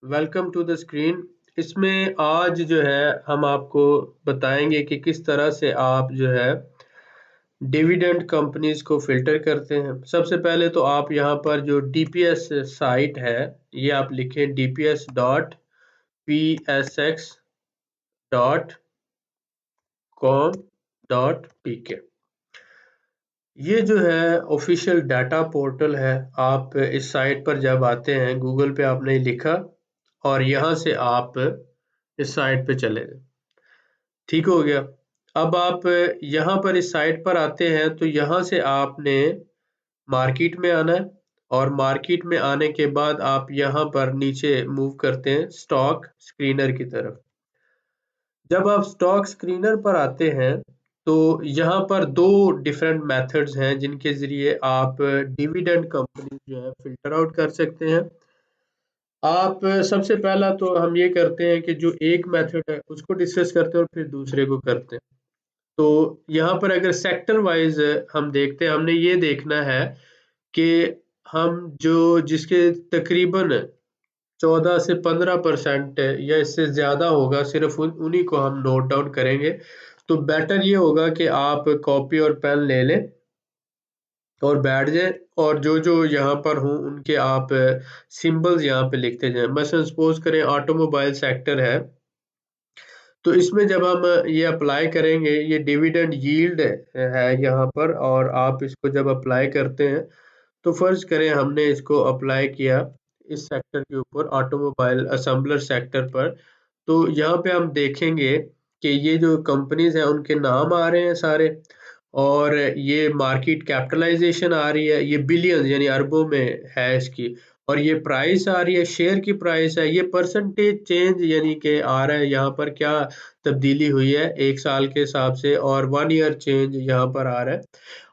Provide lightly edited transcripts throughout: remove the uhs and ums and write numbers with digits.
Welcome to the screen. इसमें आज जो है हम आपको बताएंगे कि किस तरह से आप जो है डिविडेंड कंपनीज को फिल्टर करते हैं। सबसे पहले तो आप यहाँ पर जो डीपीएस साइट है ये आप लिखें dps.psx.com.pk। ये जो है ऑफिशियल डाटा पोर्टल है। आप इस साइट पर जब आते हैं गूगल पे आपने लिखा और यहाँ से आप इस साइट पे चले गए। ठीक हो गया। अब आप यहाँ पर इस साइट पर आते हैं तो यहाँ से आपने मार्केट में आना है और मार्केट में आने के बाद आप यहाँ पर नीचे मूव करते हैं स्टॉक स्क्रीनर की तरफ। जब आप स्टॉक स्क्रीनर पर आते हैं तो यहाँ पर दो डिफरेंट मेथड्स हैं जिनके जरिए आप डिविडेंड कंपनी जो है फिल्टर आउट कर सकते हैं। आप सबसे पहला तो हम ये करते हैं कि जो एक मेथड है उसको डिस्कस करते हैं और फिर दूसरे को करते हैं। तो यहाँ पर अगर सेक्टर वाइज हम देखते हैं, हमने ये देखना है कि हम जो जिसके तकरीबन 14 से 15% या इससे ज़्यादा होगा, सिर्फ उन्हीं को हम नोट डाउन करेंगे। तो बेटर ये होगा कि आप कॉपी और पेन ले लें और बैठ जाएं और जो जो यहाँ पर हों उनके आप सिंबल्स यहाँ पे लिखते जाएं। मसलन सपोज करें ऑटोमोबाइल सेक्टर है, तो इसमें जब हम ये अप्लाई करेंगे, ये डिविडेंड यील्ड है यहाँ पर, और आप इसको जब अप्लाई करते हैं तो फर्ज करें हमने इसको अप्लाई किया इस सेक्टर के ऊपर, ऑटोमोबाइल असेंबलर सेक्टर पर। तो यहाँ पे हम देखेंगे कि ये जो कंपनीज हैं उनके नाम आ रहे हैं सारे, और ये मार्केट कैपिटलाइजेशन आ रही है, ये बिलियंस यानी अरबों में है इसकी, और ये प्राइस आ रही है, शेयर की प्राइस है, ये परसेंटेज चेंज यानी कि आ रहा है यहाँ पर क्या तब्दीली हुई है एक साल के हिसाब से, और 1 ईयर चेंज यहाँ पर आ रहा है,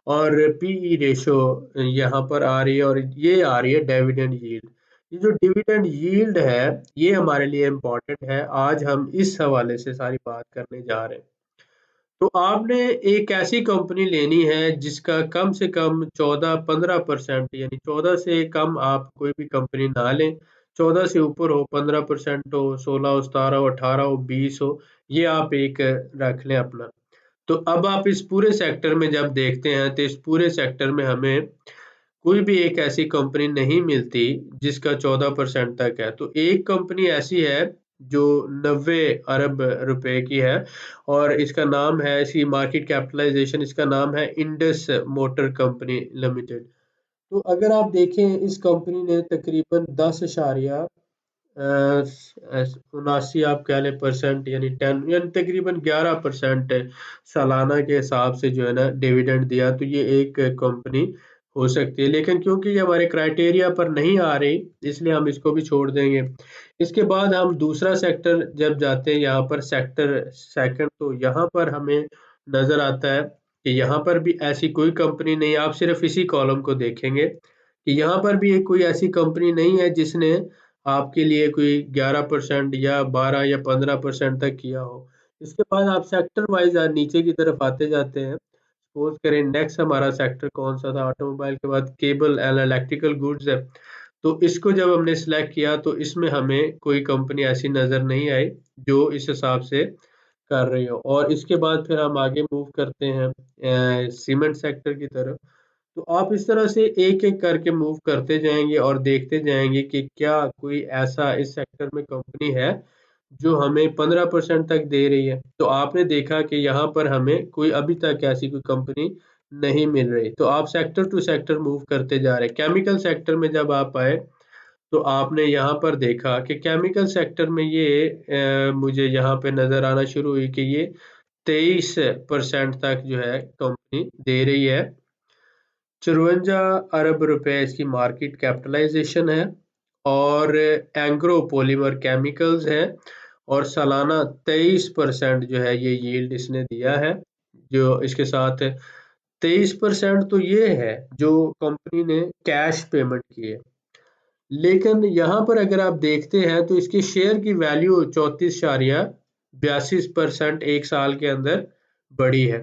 और पीई रेशो यहाँ पर आ रही है, और ये आ रही है डिविडेंड यील्ड। ये जो डिविडेंड यील्ड है ये हमारे लिए इम्पोर्टेंट है, आज हम इस हवाले से सारी बात करने जा रहे हैं। तो आपने एक ऐसी कंपनी लेनी है जिसका कम से कम 14-15% यानी 14 से कम आप कोई भी कंपनी ना लें। 14 से ऊपर हो, 15% हो, 16 हो, 17 हो, 18 हो, 20 हो, ये आप एक रख लें अपना। तो अब आप इस पूरे सेक्टर में जब देखते हैं तो इस पूरे सेक्टर में हमें कोई भी एक ऐसी कंपनी नहीं मिलती जिसका 14% तक है। तो एक कंपनी ऐसी है जो 90 अरब रुपए की है, और इसका नाम है, इसकी मार्केट कैपिटलाइजेशन, इसका नाम है इंडस मोटर कंपनी लिमिटेड। तो अगर आप देखें इस कंपनी ने तकरीबन 10 उनासी आप कह लें परसेंट यानी 10 यानी तकरीबन 11% सालाना के हिसाब से जो है ना डिविडेंड दिया। तो ये एक कंपनी हो सकती है, लेकिन क्योंकि ये हमारे क्राइटेरिया पर नहीं आ रही इसलिए हम इसको भी छोड़ देंगे। इसके बाद हम दूसरा सेक्टर जब जाते हैं, यहाँ पर सेक्टर सेकंड, तो यहाँ पर हमें नजर आता है कि यहाँ पर भी ऐसी कोई कंपनी नहीं। आप सिर्फ इसी कॉलम को देखेंगे कि यहाँ पर भी कोई ऐसी कंपनी नहीं है जिसने आपके लिए कोई 11% या 12 या 15% तक किया हो। इसके बाद आप सेक्टर वाइज नीचे की तरफ आते जाते हैं। सपोज करें नेक्स्ट हमारा सेक्टर कौन सा था, ऑटोमोबाइल के बाद केबल एंड इलेक्ट्रिकल गुड्स है। तो इसको जब हमने सिलेक्ट किया तो इसमें हमें कोई कंपनी ऐसी नजर नहीं आई जो इस हिसाब से कर रही हो। और इसके बाद फिर हम आगे मूव करते हैं सीमेंट सेक्टर की तरफ। तो आप इस तरह से एक एक करके मूव करते जाएंगे और देखते जाएंगे कि क्या कोई ऐसा इस सेक्टर में कंपनी है जो हमें 15% तक दे रही है। तो आपने देखा कि यहाँ पर हमें कोई अभी तक ऐसी कोई कंपनी नहीं मिल रही। तो आप सेक्टर टू सेक्टर मूव करते जा रहे हैं। केमिकल सेक्टर में जब आप आए तो आपने यहाँ पर देखा कि केमिकल सेक्टर में ये मुझे यहाँ पे नजर आना शुरू हुई कि ये 23% तक जो है कंपनी दे रही है। 54 अरब रुपए इसकी मार्केट कैपिटलाइजेशन है, और एंग्रो पॉलीमर केमिकल्स है, और सालाना 23% जो है ये यील्ड इसने दिया है। जो इसके साथ 23% तो ये है जो कंपनी ने कैश पेमेंट की है। लेकिन यहाँ पर अगर आप देखते हैं तो इसकी शेयर की वैल्यू 34.82% एक साल के अंदर बढ़ी है।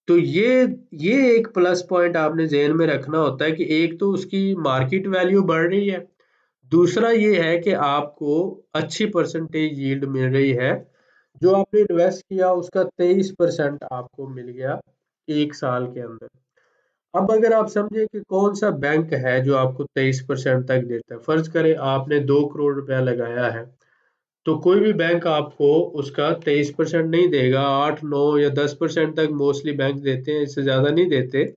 तो ये एक प्लस पॉइंट आपने ज़हन में रखना होता है कि एक तो उसकी मार्केट वैल्यू बढ़ रही है, दूसरा ये है कि आपको अच्छी परसेंटेज यील्ड मिल रही है। जो आपने इन्वेस्ट किया उसका 23% आपको मिल गया 1 साल के अंदर। अब अगर आप समझे कि कौन सा बैंक है जो आपको 23% तक देता है, फर्ज करें आपने 2 करोड़ रुपया लगाया है, तो कोई भी बैंक आपको उसका 23% नहीं देगा, 8, 9 या 10% तक मोस्टली बैंक देते हैं, इससे ज्यादा नहीं देते।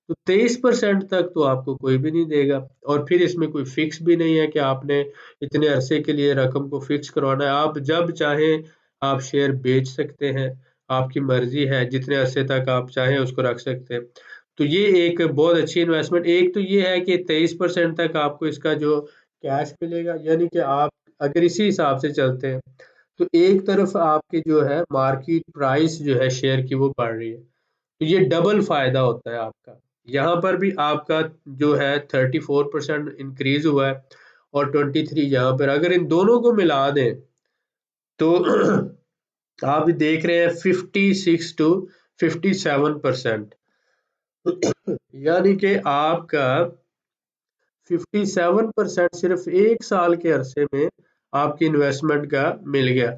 तो 23% तक तो आपको कोई भी नहीं देगा। और फिर इसमें कोई फिक्स भी नहीं है कि आपने इतने अरसे के लिए रकम को फिक्स करवाना है। आप जब चाहें आप शेयर बेच सकते हैं, आपकी मर्जी है, जितने अरसे तक आप चाहें उसको रख सकते हैं। तो ये एक बहुत अच्छी इन्वेस्टमेंट, एक तो ये है कि 23% तक आपको इसका जो कैश मिलेगा, यानी कि आप अगर इसी हिसाब से चलते हैं तो एक तरफ आपकी जो है मार्केट प्राइस जो है शेयर की वो बढ़ रही है, तो ये डबल फायदा होता है आपका। यहाँ पर भी आपका जो है 34% इंक्रीज हुआ है और 23 यहाँ पर, अगर इन दोनों को मिला दें तो आप देख रहे हैं 56 to 57%, यानी कि आपका 57% सिर्फ 1 साल के अरसे में आपकी इन्वेस्टमेंट का मिल गया।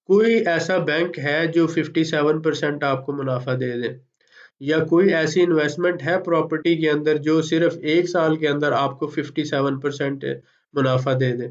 कोई ऐसा बैंक है जो 57% आपको मुनाफा दे दे, या कोई ऐसी इन्वेस्टमेंट है प्रॉपर्टी के अंदर जो सिर्फ 1 साल के अंदर आपको 57% मुनाफा दे दे।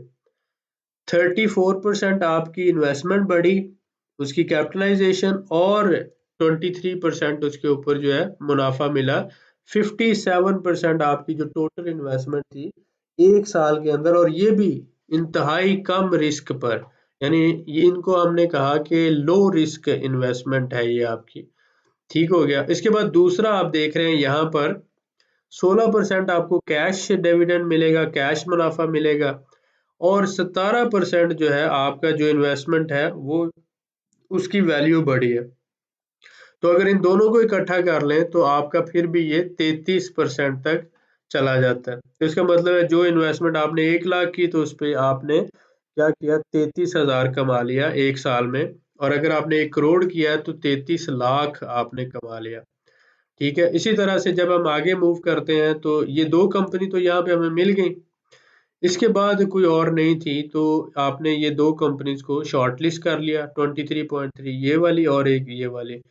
34% आपकी इन्वेस्टमेंट बढ़ी, उसकी कैपिटलाइजेशन, और 23% उसके ऊपर जो है मुनाफा मिला। 57% आपकी जो टोटल इन्वेस्टमेंट थी 1 साल के अंदर, और ये भी इंतहाई कम रिस्क पर, यानी ये इनको हमने कहा कि लो रिस्क इन्वेस्टमेंट है ये आपकी। ठीक हो गया। इसके बाद दूसरा आप देख रहे हैं यहाँ पर 16% आपको कैश डिविडेंड मिलेगा, कैश मुनाफा मिलेगा, और 17% जो है आपका जो इन्वेस्टमेंट है वो उसकी वैल्यू बढ़ी है। तो अगर इन दोनों को इकट्ठा कर लें तो आपका फिर भी ये 33% तक चला जाता है। तो इसका मतलब है जो इन्वेस्टमेंट आपने 1 लाख की तो उस पर आपने क्या किया, 33,000 कमा लिया 1 साल में। और अगर आपने 1 करोड़ किया है तो 33 लाख आपने कमा लिया। ठीक है। इसी तरह से जब हम आगे मूव करते हैं तो ये दो कंपनी तो यहाँ पे हमें मिल गई, इसके बाद कोई और नहीं थी, तो आपने ये दो कंपनीज को शॉर्टलिस्ट कर लिया, 23.3 ये वाली और एक ये वाली।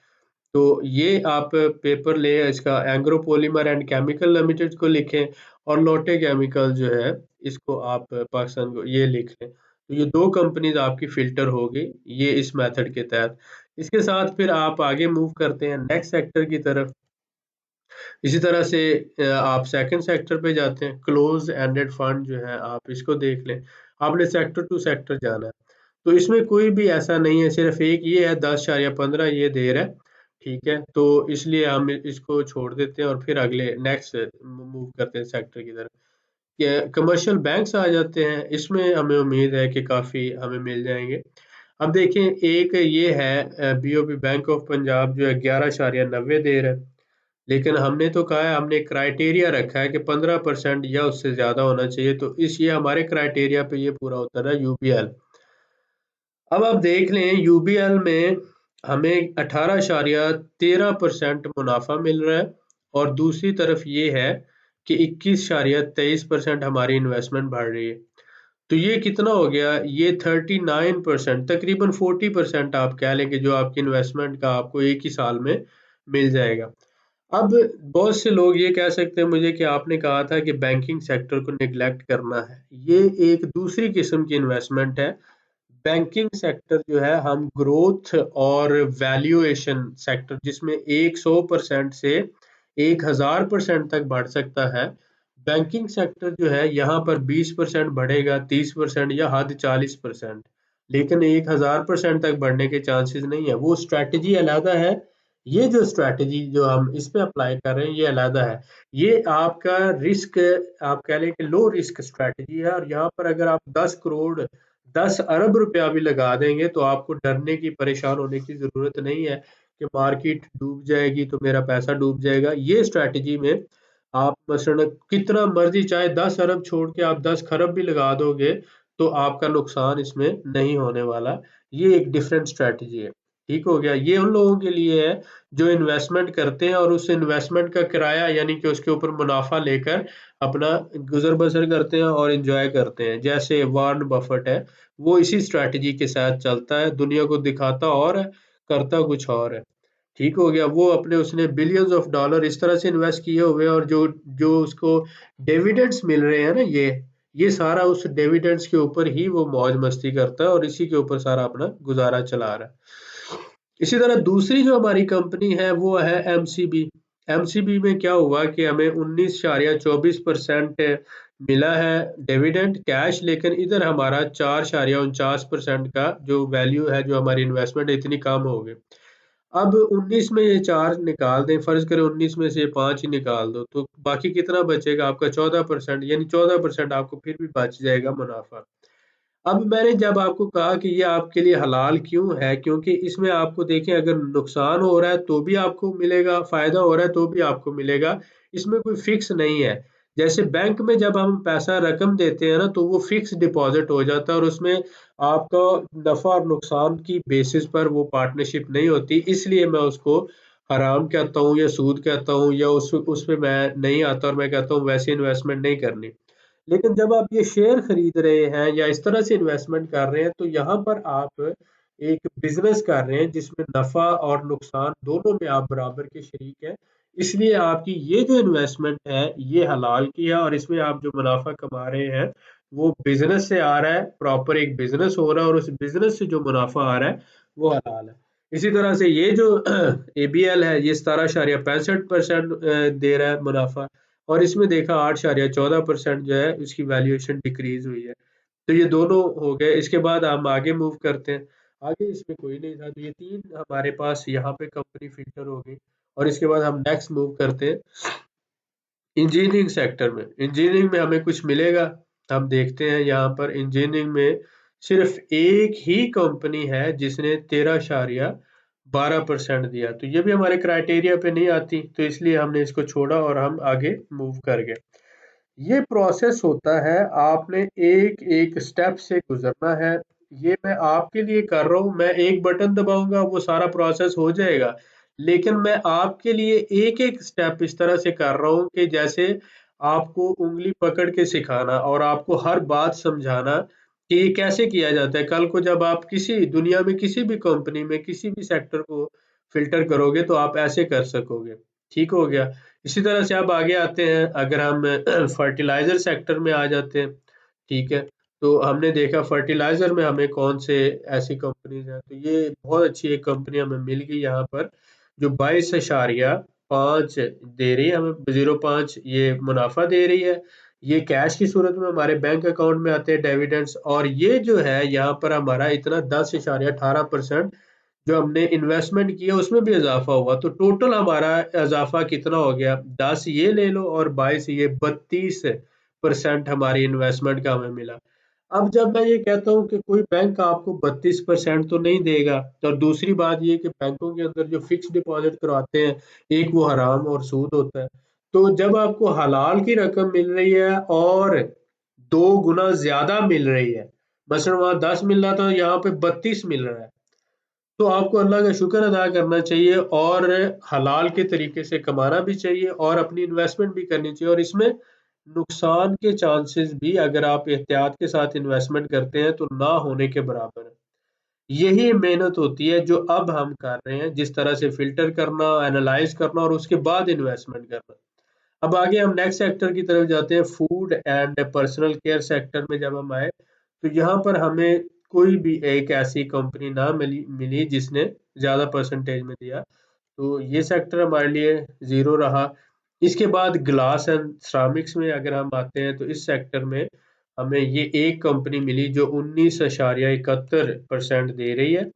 तो ये आप पेपर ले इसका Engro polymer and chemical limited को लिखें, और लोटे केमिकल जो है इसको आप पाकिस्तान को ये लिख लें। तो ये दो कंपनीज आपकी फिल्टर हो गई ये इस मेथड के तहत। इसके साथ फिर आप आगे मूव करते हैं नेक्स्ट सेक्टर की तरफ। इसी तरह से आप सेकंड सेक्टर पे जाते हैं, क्लोज एंडेड फंड जो है आप इसको देख लें। आपने सेक्टर टू सेक्टर जाना है, तो इसमें कोई भी ऐसा नहीं है, सिर्फ एक ये है 10.15 ये दे रहा है। ठीक है, तो इसलिए हम इसको छोड़ देते हैं और फिर अगले नेक्स्ट मूव करते हैं सेक्टर की तरफ। कमर्शियल बैंक्स आ जाते हैं, इसमें हमें उम्मीद है कि काफ़ी हमें मिल जाएंगे। अब देखें, एक ये है बीओबी बैंक ऑफ पंजाब जो है 11.90 दे रहा है, लेकिन हमने तो कहा है, हमने क्राइटेरिया रखा है कि 15% या उससे ज्यादा होना चाहिए, तो इस ये हमारे क्राइटेरिया पे ये पूरा उतर रहा है यूबीएल। अब आप देख लें यूबीएल में हमें 18.13% मुनाफा मिल रहा है, और दूसरी तरफ ये है कि 21.23% हमारी इन्वेस्टमेंट बढ़ रही है। तो ये कितना हो गया, ये 39%, तकरीबन 40% आप कह लें कि जो आपकी इन्वेस्टमेंट का आपको एक ही साल में मिल जाएगा। अब बहुत से लोग ये कह सकते हैं मुझे कि आपने कहा था कि बैंकिंग सेक्टर को निगलेक्ट करना है। ये एक दूसरी किस्म की इन्वेस्टमेंट है। बैंकिंग सेक्टर जो है हम ग्रोथ और वैल्यूएशन सेक्टर, जिसमें 100% से 1000% तक बढ़ सकता है। बैंकिंग सेक्टर जो है यहाँ पर 20% बढ़ेगा, 30% या हद 40%, लेकिन 1000% तक बढ़ने के चांसेस नहीं है। वो स्ट्रैटेजी अलग है, ये जो स्ट्रैटेजी जो हम इस पे अप्लाई कर रहे हैं ये अलग है। ये आपका रिस्क, आप कह लें कि लो रिस्क स्ट्रैटेजी है, और यहाँ पर अगर आप 10 करोड़ 10 अरब रुपया भी लगा देंगे तो आपको डरने की, परेशान होने की जरूरत नहीं है कि मार्केट डूब जाएगी तो मेरा पैसा डूब जाएगा। ये स्ट्रैटेजी में आप मसलन कितना मर्जी चाहे 10 अरब छोड़ के आप 10 खरब भी लगा दोगे तो आपका नुकसान इसमें नहीं होने वाला। ये एक डिफरेंट स्ट्रैटेजी है। ठीक हो गया। ये उन लोगों के लिए है जो इन्वेस्टमेंट करते हैं और उस इन्वेस्टमेंट का किराया यानी कि उसके ऊपर मुनाफा लेकर अपना गुजर बसर करते हैं और एंजॉय करते हैं। जैसे वॉरेन बफेट है, वो इसी स्ट्रैटेजी के साथ चलता है, दुनिया को दिखाता और है, करता कुछ और है। ठीक हो गया। वो अपने उसने बिलियंस ऑफ डॉलर इस तरह से इन्वेस्ट किए हुए हैं और जो जो उसको डिविडेंड्स मिल रहे हैं ना, ये सारा उस डिविडेंड्स के ऊपर ही वो मौज मस्ती करता है और इसी के ऊपर सारा अपना गुजारा चला रहा है। इसी तरह दूसरी जो हमारी कंपनी है वो है एमसीबी। एमसीबी में क्या हुआ कि हमें 19.24% मिला है डिविडेंड कैश, लेकिन इधर हमारा 4.49% का जो वैल्यू है, जो हमारी इन्वेस्टमेंट है, इतनी कम हो गई। अब 19 में ये 4 निकाल दें, फर्ज करें 19 में से ये 5 ही निकाल दो, तो बाकी कितना बचेगा आपका? 14%, यानी 14% आपको फिर भी बच जाएगा मुनाफा। अब मैंने जब आपको कहा कि ये आपके लिए हलाल क्यों है, क्योंकि इसमें आपको देखें, अगर नुकसान हो रहा है तो भी आपको मिलेगा, फायदा हो रहा है तो भी आपको मिलेगा। इसमें कोई फिक्स नहीं है। जैसे बैंक में जब हम पैसा रकम देते हैं ना, तो वो फिक्स डिपॉजिट हो जाता है और उसमें आपका नफा और नुकसान की बेसिस पर वो पार्टनरशिप नहीं होती। इसलिए मैं उसको हराम कहता हूँ या सूद कहता हूँ, या उस पे मैं नहीं आता और मैं कहता हूँ वैसे इन्वेस्टमेंट नहीं करनी। लेकिन जब आप ये शेयर खरीद रहे हैं या इस तरह से इन्वेस्टमेंट कर रहे हैं, तो यहाँ पर आप एक बिजनेस कर रहे हैं जिसमें नफा और नुकसान दोनों में आप बराबर के शरीक हैं। इसलिए आपकी ये जो इन्वेस्टमेंट है ये हलाल की है और इसमें आप जो मुनाफा कमा रहे हैं वो बिजनेस से आ रहा है, प्रॉपर एक बिजनेस हो रहा है और उस बिजनेस से जो मुनाफा आ रहा है वो हलाल है। इसी तरह से ये जो एबीएल है, ये 17.65% दे रहा है मुनाफा, और इसमें देखा 8.14% जो है उसकी वैल्यूएशन डिक्रीज हुई है। तो ये दोनों हो गए। इसके बाद हम आगे मूव करते हैं। आगे इसमें कोई नहीं था, तो ये तीन हमारे पास यहाँ पे कंपनी फिल्टर हो गई। और इसके बाद हम नेक्स्ट मूव करते हैं इंजीनियरिंग सेक्टर में। इंजीनियरिंग में हमें कुछ मिलेगा? हम देखते हैं यहाँ पर इंजीनियरिंग में सिर्फ एक ही कंपनी है जिसने 13.12% दिया, तो ये भी हमारे क्राइटेरिया पे नहीं आती, तो इसलिए हमने इसको छोड़ा और हम आगे मूव कर गए। ये प्रोसेस होता है, आपने एक एक स्टेप से गुजरना है। ये मैं आपके लिए कर रहा हूँ, मैं एक बटन दबाऊंगा वो सारा प्रोसेस हो जाएगा, लेकिन मैं आपके लिए एक एक स्टेप इस तरह से कर रहा हूँ कि जैसे आपको उंगली पकड़ के सिखाना और आपको हर बात समझाना कि ये कैसे किया जाता है। कल को जब आप किसी दुनिया में किसी भी कंपनी में किसी भी सेक्टर को फिल्टर करोगे तो आप ऐसे कर सकोगे। ठीक हो गया। इसी तरह से अब आगे आते हैं, अगर हम फर्टिलाइजर सेक्टर में आ जाते हैं। ठीक है। तो हमने देखा फर्टिलाइजर में हमें कौन से ऐसी कंपनीज हैं, तो ये बहुत अच्छी एक कंपनी हमें मिल गई यहाँ पर, जो 22.5 दे रही है हमें, 0.5 ये मुनाफा दे रही है। ये कैश की सूरत में हमारे बैंक अकाउंट में आते हैं डिविडेंड्स, और ये जो है यहाँ पर हमारा इतना 10.18% जो हमने इन्वेस्टमेंट किया उसमें भी इजाफा हुआ, तो टोटल हमारा इजाफा कितना हो गया? 10 ये ले लो और 22 ये, 32% हमारी इन्वेस्टमेंट का हमें मिला। अब जब मैं ये कहता हूँ कि कोई बैंक आपको 32% तो नहीं देगा, और दूसरी बात ये कि बैंकों के अंदर जो फिक्स डिपॉजिट करवाते हैं, एक वो हराम और सूद होता है। तो जब आपको हलाल की रकम मिल रही है और 2 गुना ज्यादा मिल रही है, मसलन वहां 10 मिल रहा था, यहाँ पे 32 मिल रहा है, तो आपको अल्लाह का शुक्र अदा करना चाहिए और हलाल के तरीके से कमाना भी चाहिए और अपनी इन्वेस्टमेंट भी करनी चाहिए। और इसमें नुकसान के चांसेस भी, अगर आप एहतियात के साथ इन्वेस्टमेंट करते हैं, तो ना होने के बराबर है। यही मेहनत होती है जो अब हम कर रहे हैं, जिस तरह से फिल्टर करना, एनालाइज करना और उसके बाद इन्वेस्टमेंट करना। अब आगे हम नेक्स्ट सेक्टर की तरफ जाते हैं, food and personal care sector में जब हम आए, तो यहाँ पर हमें कोई भी एक ऐसी कंपनी ना मिली मिली जिसने ज्यादा परसेंटेज में दिया, तो ये सेक्टर हमारे लिए जीरो रहा। इसके बाद ग्लास एंड सिरामिक्स में अगर हम आते हैं, तो इस सेक्टर में हमें ये एक कंपनी मिली जो 19.71% दे रही है।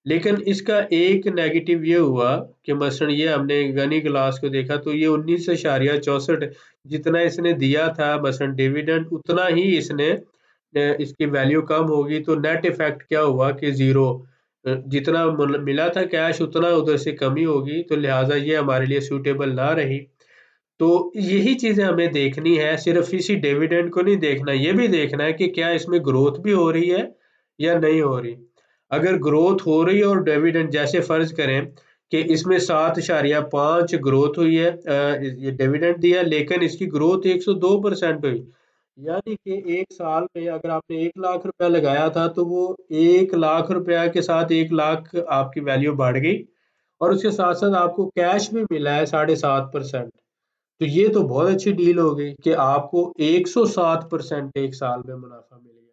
लेकिन इसका एक नेगेटिव ये हुआ कि मसलन ये हमने गनी ग्लास को देखा, तो ये 19.64 जितना इसने दिया था मसलन डिविडेंड, उतना ही इसने इसकी वैल्यू कम होगी, तो नेट इफेक्ट क्या हुआ कि जीरो। जितना मिला था कैश उतना उधर से कमी होगी, तो लिहाजा ये हमारे लिए सूटेबल ना रही। तो यही चीजें हमें देखनी है, सिर्फ इसी डिविडेंड को नहीं देखना, ये भी देखना है कि क्या इसमें ग्रोथ भी हो रही है या नहीं हो रही। अगर ग्रोथ हो रही है और डिविडेंड, जैसे फर्ज करें कि इसमें 7.5 ग्रोथ हुई है, ये डिविडेंड दिया, लेकिन इसकी ग्रोथ 102% हुई, यानी कि एक साल में अगर आपने 1 लाख रुपया लगाया था तो वो 1 लाख रुपया के साथ 1 लाख आपकी वैल्यू बढ़ गई, और उसके साथ साथ आपको कैश भी मिला है 7.5%। तो ये तो बहुत अच्छी डील हो गई कि आपको 107% एक साल में मुनाफा मिल गया।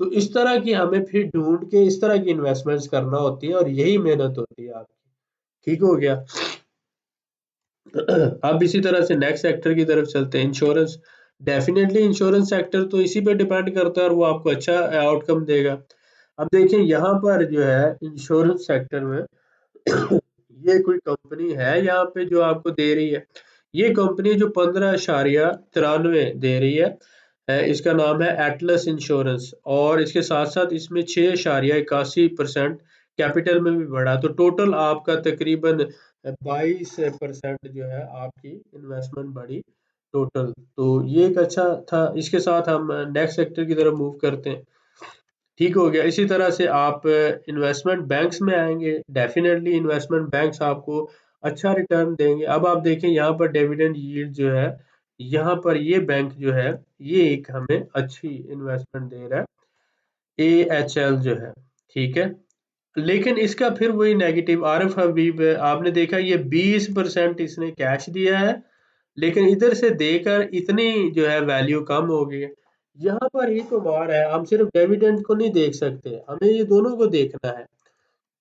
तो इस तरह की हमें फिर ढूंढ के इस तरह की इन्वेस्टमेंट्स करना होती है, और यही मेहनत होती है आपकी। ठीक हो गया। अब इसी तरह से नेक्स्ट सेक्टर की तरफ चलते हैं, इंश्योरेंस। डेफिनेटली इंश्योरेंस सेक्टर तो इसी पे डिपेंड करता है और वो आपको अच्छा आउटकम देगा। अब देखिए यहाँ पर जो है इंश्योरेंस सेक्टर में ये कोई कंपनी है यहाँ पे जो आपको दे रही है, ये कंपनी जो 15.93 दे रही है, इसका नाम है एटलस इंश्योरेंस, और इसके साथ साथ इसमें 6.81% कैपिटल में भी बढ़ा, तो टोटल आपका तकरीबन 22% जो है आपकी इन्वेस्टमेंट बढ़ी टोटल। तो ये एक अच्छा था। इसके साथ हम नेक्स्ट सेक्टर की तरफ मूव करते हैं। ठीक हो गया। इसी तरह से आप इन्वेस्टमेंट बैंक्स में आएंगे, डेफिनेटली इन्वेस्टमेंट बैंक्स आपको अच्छा रिटर्न देंगे। अब आप देखें यहाँ पर डिविडेंड यील्ड जो है, यहाँ पर ये बैंक जो है ये एक हमें अच्छी इन्वेस्टमेंट दे रहा है, AHL जो है। ठीक है, लेकिन इसका फिर वही नेगेटिव आरफ हबीब है, आपने देखा ये 20% इसने कैश दिया है, लेकिन इधर से देकर इतनी जो है वैल्यू कम हो गई है। यहाँ पर ही तो मार है, हम सिर्फ डिविडेंड को नहीं देख सकते, हमें ये दोनों को देखना है।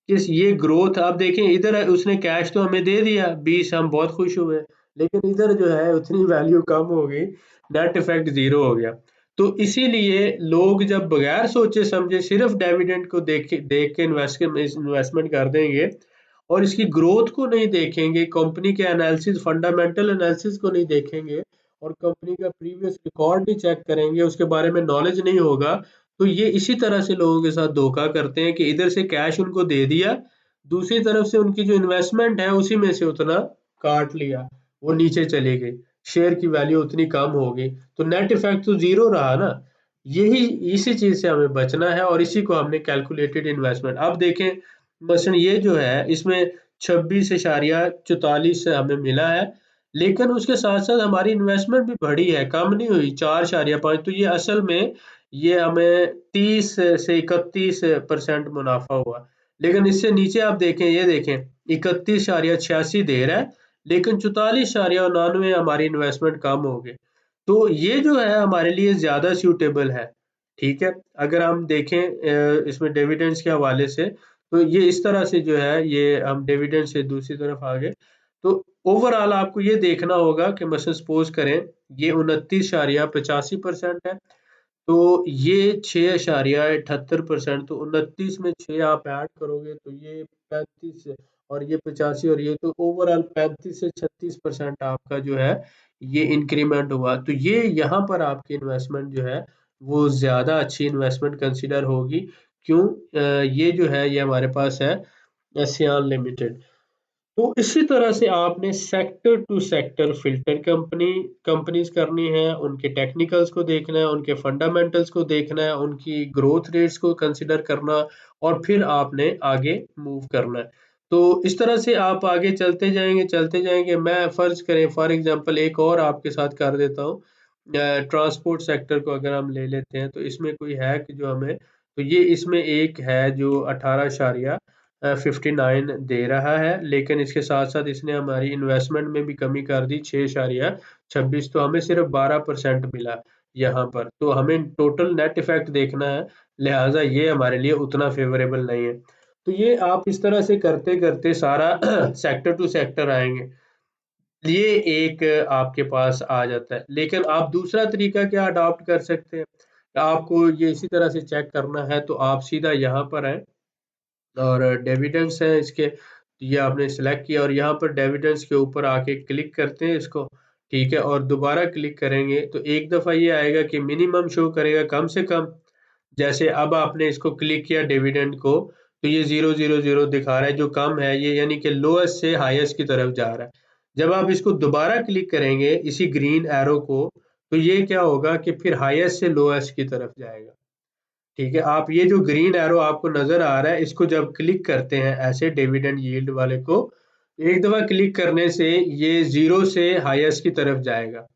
किस ये ग्रोथ आप देखें, इधर उसने कैश तो हमें दे दिया 20, हम बहुत खुश हुए, लेकिन इधर जो है उतनी वैल्यू कम हो गई, नेट इफेक्ट जीरो हो गया। तो इसीलिए लोग जब बगैर सोचे समझे सिर्फ डिविडेंड को देख के इन्वेस्टमेंट कर देंगे और इसकी ग्रोथ को नहीं देखेंगे, कंपनी के एनालिसिस, फंडामेंटल एनालिसिस को नहीं देखेंगे, और कंपनी का प्रीवियस रिकॉर्ड नहीं चेक करेंगे, उसके बारे में नॉलेज नहीं होगा, तो ये इसी तरह से लोगों के साथ धोखा करते हैं कि इधर से कैश उनको दे दिया, दूसरी तरफ से उनकी जो इन्वेस्टमेंट है उसी में से उतना काट लिया, वो नीचे चली गई, शेयर की वैल्यू उतनी कम हो गई, तो नेट इफेक्ट तो जीरो रहा ना। यही इसी चीज से हमें बचना है, और इसी को हमने कैलकुलेटेड इन्वेस्टमेंट। अब देखें मसलन ये जो है इसमें 26.44 से हमें मिला है, लेकिन उसके साथ साथ हमारी इन्वेस्टमेंट भी बढ़ी है, कम नहीं हुई, 4.5, तो ये असल में ये हमें 30 से 31% मुनाफा हुआ। लेकिन इससे नीचे आप देखें, ये देखें 31.86 दे रहा है, लेकिन 44.99 हमारी इन्वेस्टमेंट कम हो गई। तो ये जो है हमारे लिए ज्यादा सूटेबल है। ठीक है, अगर हम देखें इसमें डिविडेंड्स के हवाले से, तो ये इस तरह से जो है ये हम डिविडेंड से दूसरी तरफ आ गए। तो ओवरऑल आपको ये देखना होगा कि मसलन सपोज करें ये 29.85% है, तो ये 6.78%, तो 29 में 6 आप ऐड करोगे तो ये 35, और ये 85, और ये तो ओवरऑल 35 से 36% आपका जो है ये इंक्रीमेंट हुआ। तो ये यहाँ पर आपकी इन्वेस्टमेंट जो है वो ज़्यादा अच्छी इन्वेस्टमेंट कंसिडर होगी। क्यों? ये जो है ये हमारे पास है एसियान लिमिटेड। तो इसी तरह से आपने sector to sector filter companies करनी है, उनके टेक्निकल्स को देखना है, उनके फंडामेंटल्स को देखना है, उनकी ग्रोथ रेट्स को कंसिडर करना, और फिर आपने आगे मूव करना है। तो इस तरह से आप आगे चलते जाएंगे। मैं फर्ज करें फॉर एग्जांपल एक और आपके साथ कर देता हूँ, ट्रांसपोर्ट सेक्टर को अगर हम ले लेते हैं, तो इसमें कोई है कि जो हमें, तो ये इसमें एक है जो 18.59 दे रहा है, लेकिन इसके साथ साथ इसने हमारी इन्वेस्टमेंट में भी कमी कर दी, 6.26, तो हमें सिर्फ 12% मिला यहाँ पर। तो हमें टोटल नेट इफेक्ट देखना है, लिहाजा ये हमारे लिए उतना फेवरेबल नहीं है। तो ये आप इस तरह से करते करते सारा सेक्टर टू सेक्टर आएंगे, ये एक आपके पास आ जाता है। लेकिन आप दूसरा तरीका क्या अडॉप्ट कर सकते हैं, आपको ये इसी तरह से चेक करना है, तो आप सीधा यहाँ पर आए और डिविडेंड्स है इसके, ये आपने सेलेक्ट किया और यहाँ पर डिविडेंड्स के ऊपर आके क्लिक करते हैं इसको। ठीक है, और दोबारा क्लिक करेंगे तो एक दफ़ा ये आएगा कि मिनिमम शो करेगा कम से कम। जैसे अब आपने इसको क्लिक किया डिविडेंड को, तो ये 000 दिखा रहा है, जो कम है ये यानी कि लोएस्ट से हाईएस्ट की तरफ जा रहा है। जब आप इसको दोबारा क्लिक करेंगे इसी ग्रीन एरो को, तो ये क्या होगा कि फिर हाईएस्ट से लोएस्ट की तरफ जाएगा। ठीक है, आप ये जो ग्रीन एरो आपको नजर आ रहा है, इसको जब क्लिक करते हैं ऐसे डिविडेंड यील्ड वाले को, एक दफा क्लिक करने से ये 0 से हाईएस्ट की तरफ जाएगा।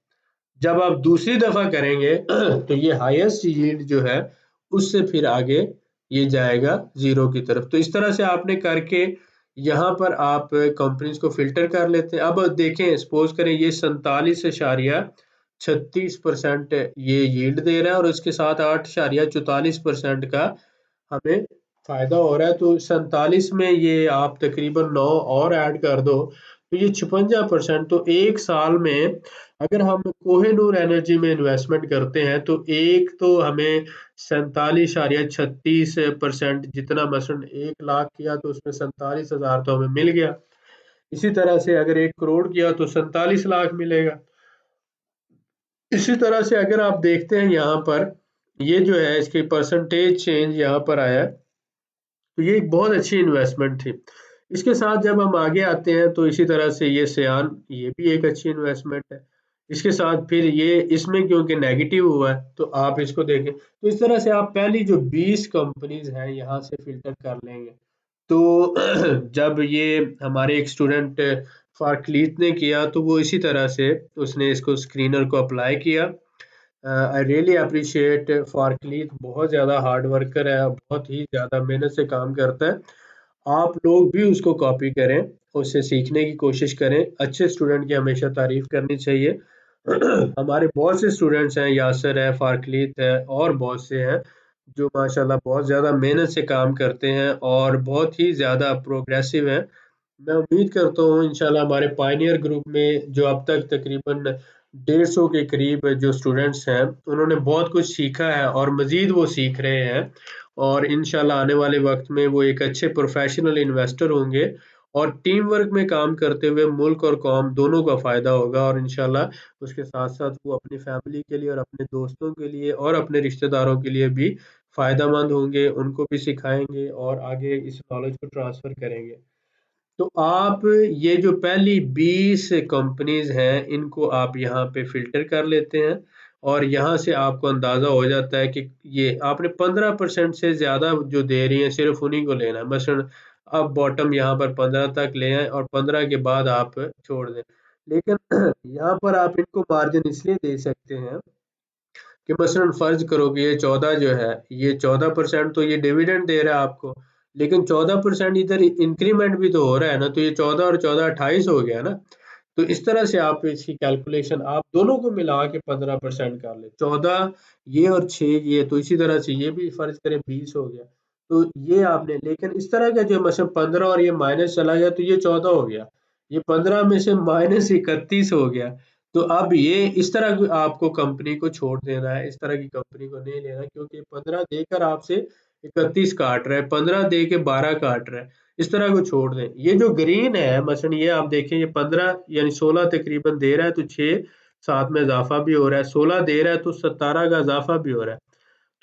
जब आप दूसरी दफा करेंगे तो ये हाईएस्ट यील्ड जो है उससे फिर आगे ये जाएगा 0 की तरफ। तो इस तरह से आपने करके यहाँ पर आप कंपनीज को फिल्टर कर लेते हैं। अब देखें, सपोज करें ये 47.36% ये यील्ड दे रहा है और उसके साथ 8.44% का हमें फायदा हो रहा है। तो 47 में ये आप तकरीबन 9 और ऐड कर दो तो ये 56%। तो एक साल में अगर हम कोहिनूर एनर्जी में इन्वेस्टमेंट करते हैं तो एक तो हमें 47.36% जितना, मसलन 1 लाख किया तो उसमें 47,000 तो हमें मिल गया। इसी तरह से अगर 1 करोड़ किया तो 47 लाख मिलेगा। इसी तरह से अगर आप देखते हैं यहाँ पर ये जो है इसकी परसेंटेज चेंज यहाँ पर आया है, तो ये एक बहुत अच्छी इन्वेस्टमेंट थी। इसके साथ जब हम आगे आते हैं तो इसी तरह से ये सियान, ये भी एक अच्छी इन्वेस्टमेंट है। इसके साथ फिर ये इसमें क्योंकि नेगेटिव हुआ है तो आप इसको देखें। तो इस तरह से आप पहली जो 20 कंपनीज हैं यहाँ से फिल्टर कर लेंगे। तो जब ये हमारे एक स्टूडेंट फारकलीत ने किया तो वो इसी तरह से उसने इसको स्क्रीनर को अप्लाई किया। आई रियली अप्रिशिएट फारकलीत, बहुत ज़्यादा हार्ड वर्कर है, बहुत ही ज़्यादा मेहनत से काम करता है। आप लोग भी उसको कॉपी करें, उससे सीखने की कोशिश करें। अच्छे स्टूडेंट की हमेशा तारीफ करनी चाहिए। हमारे बहुत से स्टूडेंट्स हैं, यासर है, फारकलीत है और बहुत से हैं जो माशाल्लाह बहुत ज़्यादा मेहनत से काम करते हैं और बहुत ही ज़्यादा प्रोग्रेसिव हैं। मैं उम्मीद करता हूँ इंशाल्लाह हमारे पायनियर ग्रुप में जो अब तक तकरीबन 150 के करीब जो स्टूडेंट्स हैं उन्होंने बहुत कुछ सीखा है और मज़ीद वो सीख रहे हैं और इंशाल्लाह आने वाले वक्त में वो एक अच्छे प्रोफेशनल इन्वेस्टर होंगे और टीम वर्क में काम करते हुए मुल्क और कौम दोनों का फ़ायदा होगा और इंशाल्लाह उसके साथ-साथ वो अपनी फैमिली के लिए और अपने दोस्तों के लिए और अपने रिश्तेदारों के लिए भी फ़ायदेमंद होंगे, उनको भी सिखाएँगे और आगे इस नॉलेज को ट्रांसफ़र करेंगे। तो आप ये जो पहली 20 कंपनीज़ हैं, इनको आप यहाँ पे फ़िल्टर कर लेते हैं और यहाँ से आपको अंदाज़ा हो जाता है कि ये आपने 15% से ज़्यादा जो दे रही हैं, सिर्फ़ उन्हीं को लेना है। मसलन आप बॉटम यहाँ पर 15 तक ले आएँ और 15 के बाद आप छोड़ दें। लेकिन यहाँ पर आप इनको मार्जिन इसलिए दे सकते हैं कि मसलन फ़र्ज़ करो कि ये 14 जो है, ये 14% तो ये डिविडेंड दे रहा है आपको, लेकिन 14% इधर इंक्रीमेंट भी तो हो रहा है ना, तो ये 14 और 14 28 हो गया ना। तो इस तरह से आप इसकी कैलकुलेशन आप दोनों को मिला के 15% कर लें। 14 ये और 6 ये, तो इसी तरह से ये भी फ़र्ज़ करें 20 हो गया। तो ये आपने, लेकिन इस तरह का जो मसलन 15 और ये माइनस चला गया तो ये 14 हो गया। ये 15 में से माइनस 31 हो गया। तो अब ये इस तरह की आपको कंपनी को छोड़ देना है, इस तरह की कंपनी को नहीं लेना, क्योंकि 15 देकर आपसे 31 काट रहा है, 15 दे के 12 काट रहा है, इस तरह को छोड़ दें। ये जो ग्रीन है मसलन ये आप देखें, ये 15 यानी 16 तकरीबन दे रहा है तो 6 साथ में इजाफा भी हो रहा है, 16 दे रहा है तो 17 का इजाफा भी हो रहा है।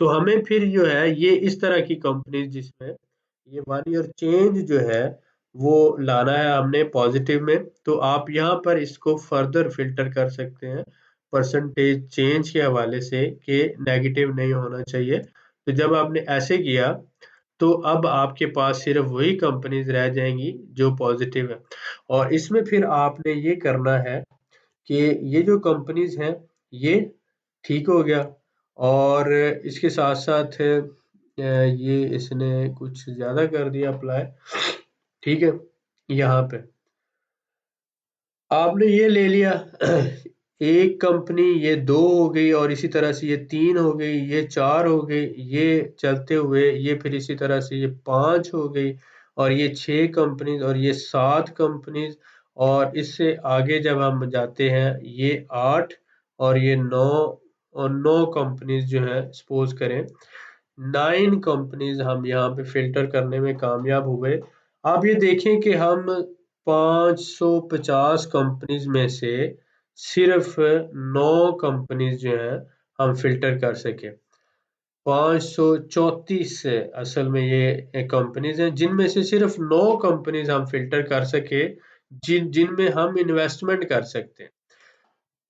तो हमें फिर जो है ये इस तरह की कंपनी जिसमें ये 1 ईयर चेंज जो है वो लाना है हमने पॉजिटिव में। तो आप यहाँ पर इसको फर्दर फिल्टर कर सकते हैं परसेंटेज चेंज के हवाले से कि नेगेटिव नहीं होना चाहिए। तो जब आपने ऐसे किया तो अब आपके पास सिर्फ वही कंपनीज रह जाएंगी जो पॉजिटिव है और इसमें फिर आपने ये करना है कि ये जो कंपनीज हैं ये ठीक हो गया और इसके साथ साथ ये इसने कुछ ज्यादा कर दिया अप्लाई। ठीक है, यहाँ पे आपने ये ले लिया एक कंपनी, ये 2 हो गई और इसी तरह से ये 3 हो गई, ये 4 हो गई, ये चलते हुए ये फिर इसी तरह से ये 5 हो गई और ये 6 कंपनीज और ये 7 कंपनीज और इससे आगे जब हम जाते हैं ये 8 और ये 9 और 9 कंपनीज जो है सपोज करें 9 कंपनीज हम यहाँ पे फिल्टर करने में कामयाब हुए। आप ये देखें कि हम 550 कंपनीज में से सिर्फ 9 कंपनीज जो हैं हम फिल्टर कर सके। 534 असल में ये कंपनीज हैं जिनमें से सिर्फ 9 कंपनीज हम फिल्टर कर सके जिनमें हम इन्वेस्टमेंट कर सकते हैं।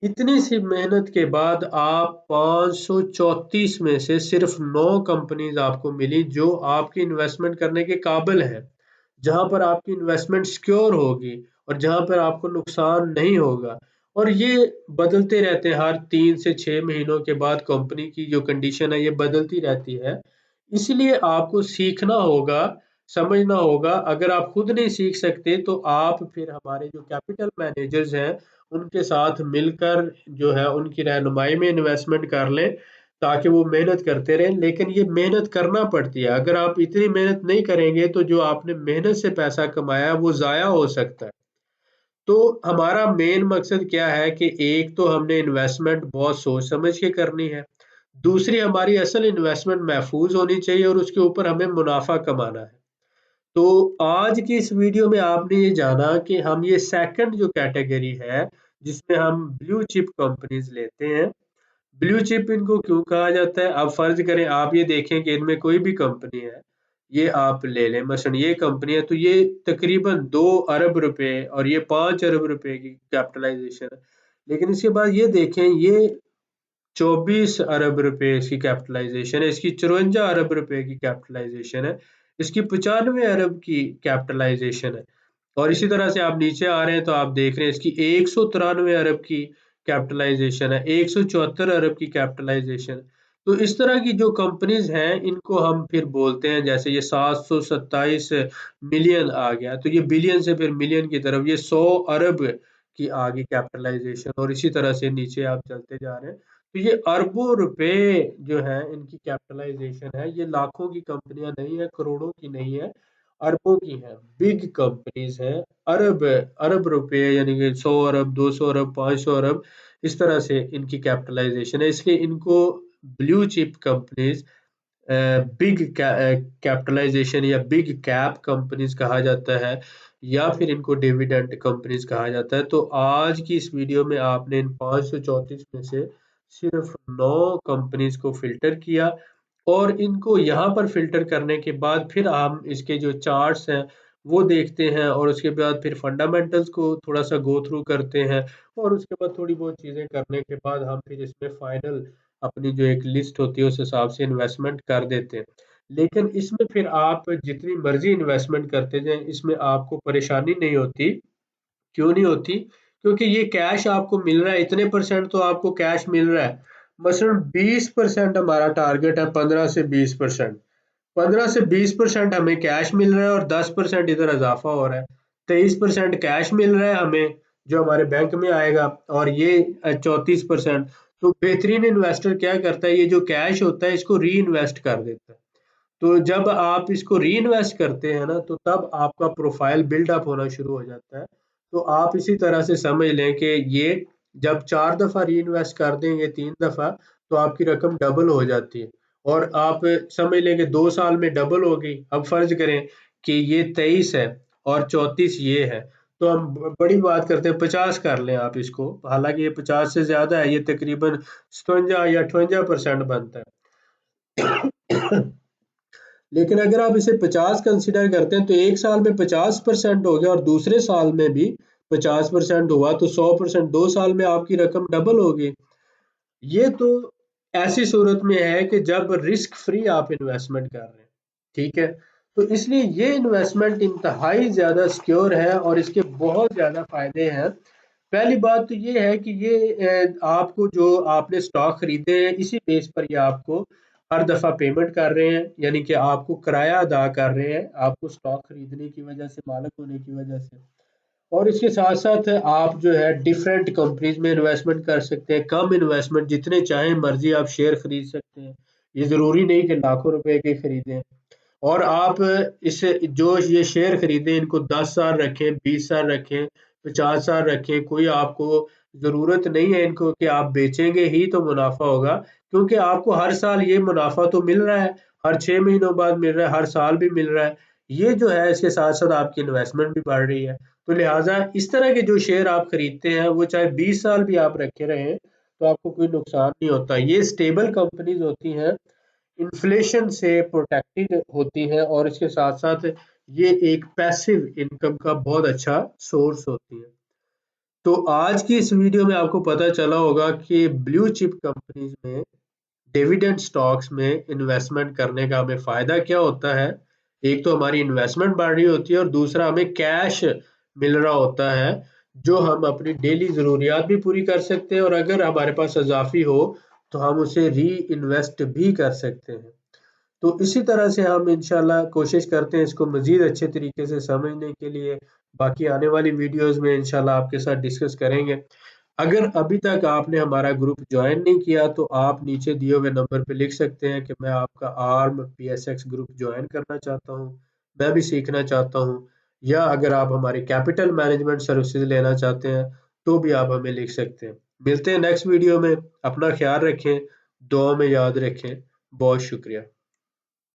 इतनी सी मेहनत के बाद आप 534 में से सिर्फ 9 कंपनीज आपको मिली जो आपकी इन्वेस्टमेंट करने के काबिल है, जहां पर आपकी इन्वेस्टमेंट सिक्योर होगी और जहां पर आपको नुकसान नहीं होगा। और ये बदलते रहते हैं, हर 3 से 6 महीनों के बाद कंपनी की जो कंडीशन है ये बदलती रहती है। इसलिए आपको सीखना होगा, समझना होगा। अगर आप खुद नहीं सीख सकते तो आप फिर हमारे जो कैपिटल मैनेजर्स हैं उनके साथ मिलकर जो है उनकी रहनुमाई में इन्वेस्टमेंट कर लें, ताकि वो मेहनत करते रहें। लेकिन ये मेहनत करना पड़ती है, अगर आप इतनी मेहनत नहीं करेंगे तो जो आपने मेहनत से पैसा कमाया वो ज़ाया हो सकता है। तो हमारा मेन मकसद क्या है कि एक तो हमने इन्वेस्टमेंट बहुत सोच समझ के करनी है, दूसरी हमारी असल इन्वेस्टमेंट महफूज होनी चाहिए और उसके ऊपर हमें मुनाफा कमाना है। तो आज की इस वीडियो में आपने ये जाना कि हम ये सेकंड जो कैटेगरी है जिसमें हम ब्लू चिप कंपनीज लेते हैं। ब्लू चिप इनको क्यों कहा जाता है? अब फर्ज करें आप ये देखें कि इनमें कोई भी कंपनी है, ये आप ले लें, मसलन ये कंपनी है तो ये तकरीबन 2 अरब रुपए और ये 5 अरब रुपए की कैपिटलाइजेशन है। लेकिन इसके बाद ये देखें, ये 24 अरब रुपए इसकी कैपिटलाइजेशन है, इसकी 54 अरब रुपए की कैपिटलाइजेशन है, इसकी 95 अरब की कैपिटलाइजेशन है। और इसी तरह से आप नीचे आ रहे हैं तो आप देख रहे हैं इसकी 193 अरब की कैपिटलाइजेशन है, 174 अरब की कैपिटलाइजेशन। तो इस तरह की जो कंपनीज हैं इनको हम फिर बोलते हैं, जैसे ये 727 मिलियन आ गया तो ये बिलियन से फिर मिलियन की तरफ, ये 100 अरब की आ गई कैपिटलाइजेशन। और इसी तरह से नीचे आप चलते जा रहे हैं तो ये अरबों रुपए जो है इनकी कैपिटलाइजेशन है। ये लाखों की कंपनियां नहीं है, करोड़ों की नहीं है, अरबों की हैं, बिग कंपनीज हैं। अरब अरब रुपए यानी कि 100 अरब, 200 अरब, 500 अरब, इस तरह से इनकी कैपिटलाइजेशन है। इसलिए इनको blue chip companies, big capitalization या बिग कैप कंपनीज कहा जाता है, या फिर इनको डिविडेंड कंपनीज कहा जाता है। तो आज की इस वीडियो में आपने इन 534 में से सिर्फ 9 कंपनीज को फिल्टर किया, और इनको यहाँ पर फिल्टर करने के बाद फिर हम इसके जो चार्ट्स हैं वो देखते हैं, और उसके बाद फिर फंडामेंटल्स को थोड़ा सा गो थ्रू करते हैं, और उसके बाद थोड़ी बहुत चीज़ें करने के बाद हम फिर इसमें फाइनल अपनी जो एक लिस्ट होती है उस हिसाब से इन्वेस्टमेंट कर देते हैं। लेकिन इसमें फिर आप जितनी मर्जी इन्वेस्टमेंट करते जाएं, इसमें आपको परेशानी नहीं होती। क्यों नहीं होती? क्योंकि ये कैश आपको मिल रहा है, इतने परसेंट तो आपको कैश मिल रहा है। मसलन 20% हमारा टारगेट है, 15 से 20%। 15 से 20% हमें कैश मिल रहा है और 10% इधर इजाफा हो रहा है। 23% कैश मिल रहा है हमें जो हमारे बैंक में आएगा, और ये 34%। तो बेहतरीन इन्वेस्टर क्या करता है, ये जो कैश होता है इसको री इन्वेस्ट कर देता है। तो जब आप इसको री इन्वेस्ट करते हैं ना, तो तब आपका प्रोफाइल बिल्डअप होना शुरू हो जाता है। तो आप इसी तरह से समझ लें कि ये जब 4 दफ़ा री इन्वेस्ट कर देंगे, 3 दफ़ा, तो आपकी रकम डबल हो जाती है। और आप समझ लें कि 2 साल में डबल हो गई। अब फर्ज करें कि ये 23 है और 34 ये है, तो हम बड़ी बात करते हैं 50 कर लें आप इसको। हालांकि ये 50 से ज्यादा है, ये तकरीबन 57 या 58% बनता है। लेकिन अगर आप इसे 50 कंसिडर करते हैं तो एक साल में 50% हो गया और दूसरे साल में भी 50% हुआ, तो 100% 2 साल में आपकी रकम डबल होगी। ये तो ऐसी सूरत में है कि जब रिस्क फ्री आप इन्वेस्टमेंट कर रहे हैं, ठीक है। तो इसलिए ये इन्वेस्टमेंट इंतहाई ज्यादा सिक्योर है और इसके बहुत ज्यादा फायदे हैं। पहली बात तो ये है कि ये आपको जो आपने स्टॉक खरीदे हैं इसी बेस पर ये आपको हर दफा पेमेंट कर रहे हैं, यानी कि आपको किराया अदा कर रहे हैं, आपको स्टॉक खरीदने की वजह से, मालिक होने की वजह से। और इसके साथ साथ आप जो है डिफरेंट कंपनीज में इन्वेस्टमेंट कर सकते हैं, कम इन्वेस्टमेंट, जितने चाहें मर्जी आप शेयर खरीद सकते हैं। ये जरूरी नहीं कि लाखों रुपए के खरीदें। और आप इस जो ये शेयर खरीदें इनको 10 साल रखें, 20 साल रखें, 50 साल रखें, कोई आपको जरूरत नहीं है इनको कि आप बेचेंगे ही तो मुनाफा होगा, क्योंकि आपको हर साल ये मुनाफा तो मिल रहा है, हर 6 महीनों बाद मिल रहा है, हर साल भी मिल रहा है। ये जो है इसके साथ साथ आपकी इन्वेस्टमेंट भी बढ़ रही है। तो लिहाजा इस तरह के जो शेयर आप खरीदते हैं वो चाहे 20 साल भी आप रखे रहें तो आपको कोई नुकसान नहीं होता। ये स्टेबल कंपनीज होती हैं, इन्फ्लेशन से प्रोटेक्टेड होती हैं, और इसके साथ साथ ये एक पैसिव इनकम का बहुत अच्छा सोर्स होती है। तो आज की इस वीडियो में आपको पता चला होगा कि ब्लू चिप कंपनीज में डिविडेंड स्टॉक्स में इन्वेस्टमेंट करने का हमें फायदा क्या होता है। एक तो हमारी इन्वेस्टमेंट बढ़ रही होती है और दूसरा हमें कैश मिल रहा होता है जो हम अपनी डेली ज़रूरियात भी पूरी कर सकते हैं और अगर हमारे पास इजाफी हो तो हम उसे री इन्वेस्ट भी कर सकते हैं। तो इसी तरह से हम इंशाल्लाह कोशिश करते हैं इसको मज़ीद अच्छे तरीके से समझने के लिए बाकी आने वाली वीडियोस में इंशाल्लाह आपके साथ डिस्कस करेंगे। अगर अभी तक आपने हमारा ग्रुप ज्वाइन नहीं किया तो आप नीचे दिए हुए नंबर पे लिख सकते हैं कि मैं आपका आर्म पीएसएक्स ग्रुप ज्वाइन करना चाहता हूँ, मैं भी सीखना चाहता हूँ। या अगर आप हमारी कैपिटल मैनेजमेंट सर्विसेज लेना चाहते हैं तो भी आप हमें लिख सकते हैं। मिलते हैं नेक्स्ट वीडियो में। अपना ख्याल रखें, दुआ में याद रखें। बहुत शुक्रिया।